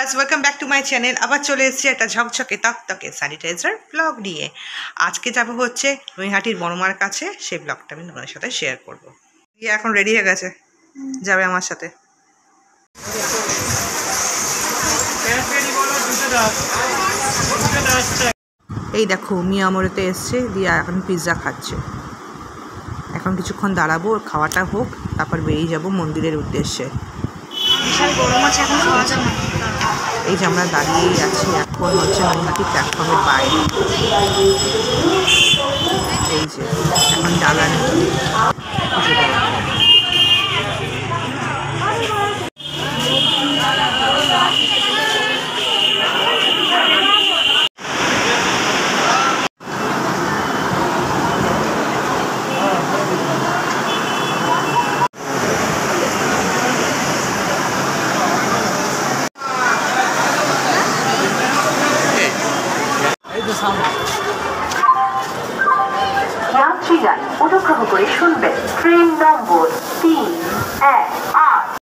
Viewers, welcome back to my channel. আবার চলে এসেছি একটা ঝকঝকে তকতকে স্যানিটাইজার ব্লগ নিয়ে। আজকে যাব হচ্ছে নৈহাটির বড়মার কাছে, সেই ব্লগটা আমি তোমাদের সাথে শেয়ার করব। দিয়ে এখন রেডি হয়ে গেছে, যাবে আমার সাথে। এই দেখো মিয়া মোড়েতে এসছে, দিয়ে এখন পিৎজা খাচ্ছে। এখন কিছুক্ষণ দাঁড়াবো, খাওয়াটা হোক, তারপর বেরিয়ে যাব মন্দিরের উদ্দেশ্যে। এই যে আমরা দাঁড়িয়েই আছি, এখন হচ্ছে নৈহাটি প্ল্যাটফর্মের বাইরে। এই যে এখন জ্বালানি যাত্রীরা অনুগ্রহ করে শুনবেন, ট্রেন নম্বর 318